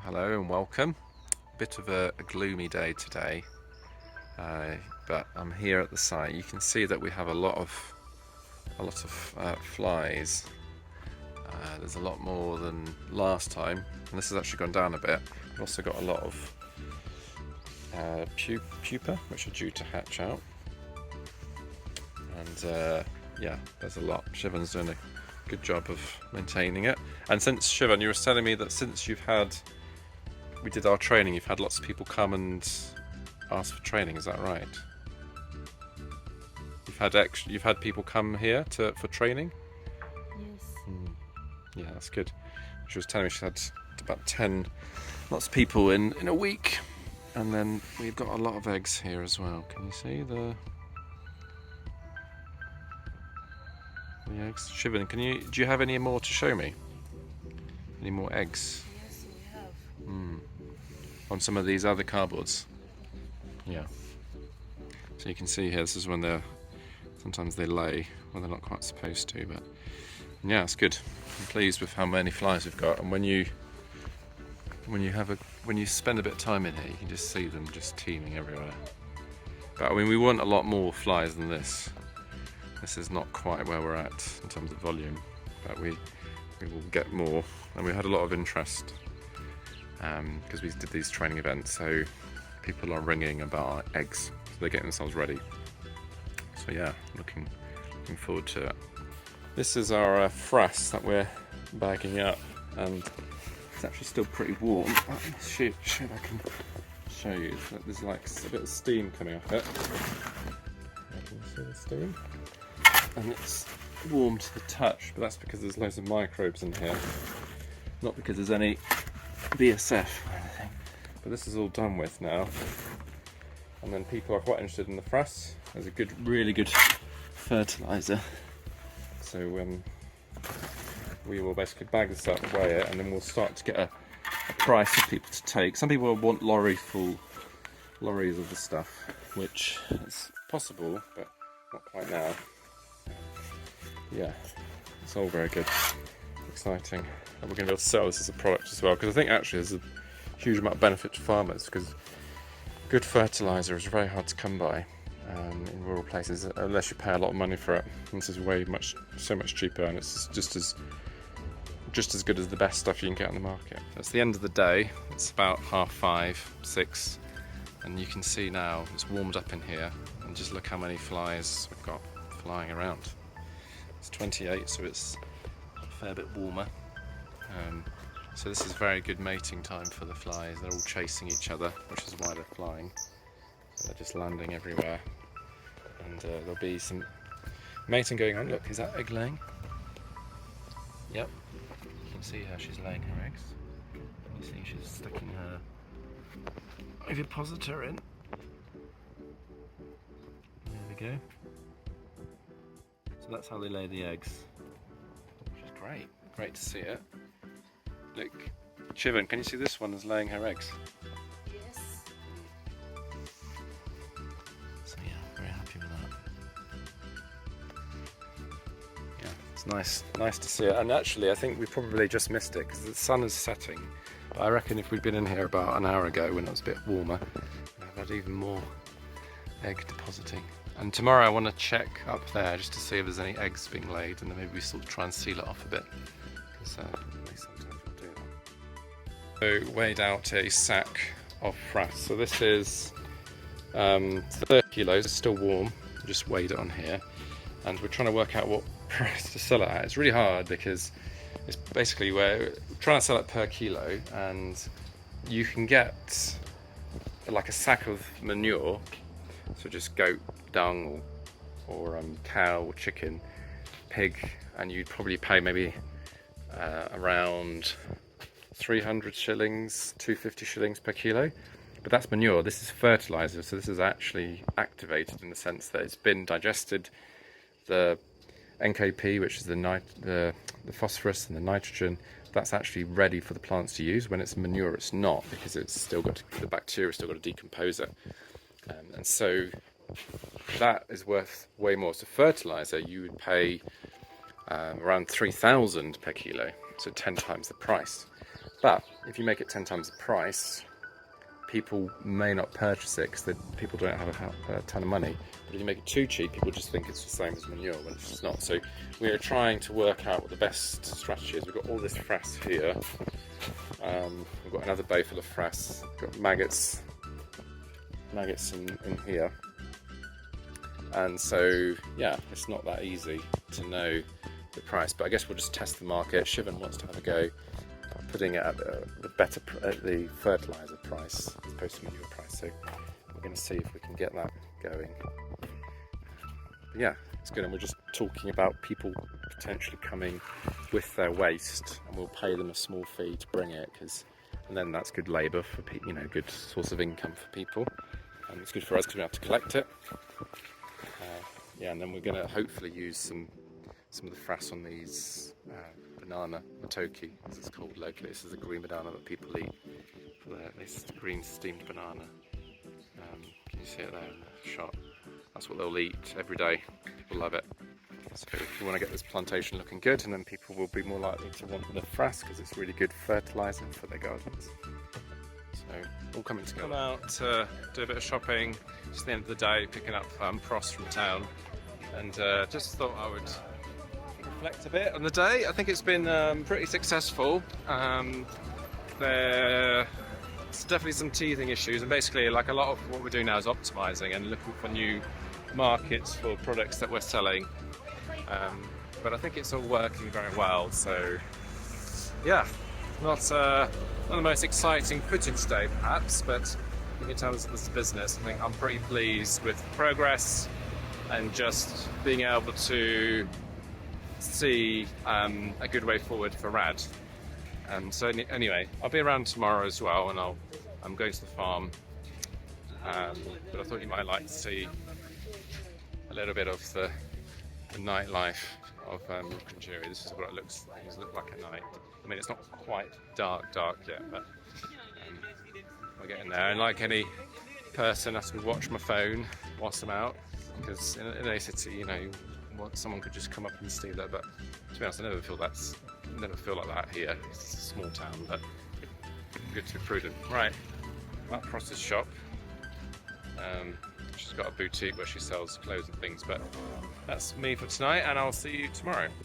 Hello and welcome. Bit of a gloomy day today, but I'm here at the site. You can see that we have a lot of flies. There's a lot more than last time, and this has actually gone down a bit. We've also got a lot of pupa, which are due to hatch out. And yeah, there's a lot. Shivan's doing a good job of maintaining it. And since Shivan, you were telling me that since we did our training, you've had lots of people come and ask for training. Is that right? You've had people come here for training. Yes. Yeah, that's good. She was telling me she had about 10 lots of people in a week, and then we've got a lot of eggs here as well. Can you see the eggs? Shivan, do you have any more to show me? Any more eggs? Yes, we have. On some of these other cardboards. Yeah. So you can see here, this is when sometimes they lay when they're not quite supposed to, but yeah, it's good. I'm pleased with how many flies we've got, and when you spend a bit of time in here, you can just see them just teeming everywhere. But I mean, we want a lot more flies than this. This is not quite where we're at in terms of volume, but we will get more, and we had a lot of interest because we did these training events, so people are ringing about our eggs, so they're getting themselves ready. So yeah, looking forward to it. This is our Frass that we're bagging up, and it's actually still pretty warm. Shoot, I can show you. There's like a bit of steam coming off it. Can you see the steam? And it's warm to the touch, but that's because there's loads of microbes in here, not because there's any BSF or anything. But this is all done with now, and then people are quite interested in the Frass as a really good fertilizer. So we will basically bag this up, weigh it, and then we'll start to get a price for people to take. Some people want lorries of the stuff, which is possible, but not quite now. Yeah, it's all very good, exciting, and we're going to be able to sell this as a product as well, because I think actually there's a huge amount of benefit to farmers, because good fertilizer is very hard to come by in rural places unless you pay a lot of money for it. And this is so much cheaper, and it's just as good as the best stuff you can get on the market. It's the end of the day. It's about 5:30, 6, and you can see now it's warmed up in here, and just look how many flies we've got flying around. It's 28, so it's a fair bit warmer. So this is very good mating time for the flies. They're all chasing each other, which is why they're flying. So they're just landing everywhere. And there'll be some mating going on. Look, is that egg laying? Yep. You can see how she's laying her eggs. You see she's sticking her ovipositor in. There we go. So that's how they lay the eggs, which is great. Great to see it. Look, Shivan, can you see this one is laying her eggs? Yes. So yeah, very happy with that. Yeah, it's nice to see it. And actually, I think we probably just missed it because the sun is setting. But I reckon if we'd been in here about an hour ago when it was a bit warmer, we'd have had even more egg depositing. And tomorrow I want to check up there just to see if there's any eggs being laid, and then maybe we sort of try and seal it off a bit. Because sometimes we'll do that. So weighed out a sack of Frass. So this is 30 kilos. It's still warm. Just weighed it on here, and we're trying to work out what price to sell it at. It's really hard because it's basically we're trying to sell it per kilo, and you can get like a sack of manure. So just goat dung or cow or chicken, pig, and you'd probably pay maybe around 300 shillings, 250 shillings per kilo. But that's manure. This is fertilizer, so this is actually activated in the sense that it's been digested. The NKP, which is the phosphorus and the nitrogen, that's actually ready for the plants to use. When it's manure, it's not, because the bacteria still got to decompose it. And so that is worth way more. So fertilizer, you would pay around 3,000 per kilo, so 10 times the price. But if you make it 10 times the price, people may not purchase it because people don't have a ton of money. But if you make it too cheap, people just think it's the same as manure when it's just not. So we are trying to work out what the best strategy is. We've got all this frass here. We've got another bay full of frass. We've got maggots in here. And so, yeah, it's not that easy to know the price. But I guess we'll just test the market. Shivan wants to have a go putting it at the fertilizer price as opposed to manure price. So we're going to see if we can get that going. But yeah, it's good. And we're just talking about people potentially coming with their waste, and we'll pay them a small fee to bring it, and then that's good labour for people, good source of income for people. And it's good for us because we have to collect it. Yeah, and then we're going to hopefully use some of the frass on these banana matoki, as it's called locally. This is a green banana that people eat. This green steamed banana. Can you see it there in the shot? That's what they'll eat every day. People love it. So we want to get this plantation looking good, and then people will be more likely to want the frass because it's really good fertiliser for their gardens. So all coming together. Come out to do a bit of shopping just at the end of the day, picking up Frass from town, and just thought I would reflect a bit on the day. I think it's been pretty successful. There's definitely some teething issues, and basically like a lot of what we're doing now is optimizing and looking for new markets for products that we're selling. But I think it's all working very well. So yeah, not the most exciting footage day perhaps, but in terms of this business, I think I'm pretty pleased with the progress and just being able to see a good way forward for RAD. So anyway, I'll be around tomorrow as well, and I'm going to the farm. But I thought you might like to see a little bit of the nightlife of Rukungiri. This is what it looks like at night. I mean, it's not quite dark yet, but we're getting there. And like any person, I have to watch my phone whilst I'm out, because in a city, someone could just come up and steal it. But to be honest, I never feel like that here. It's a small town, but good to be prudent. Right, at Cross's shop. She's got a boutique where she sells clothes and things, but that's me for tonight, and I'll see you tomorrow.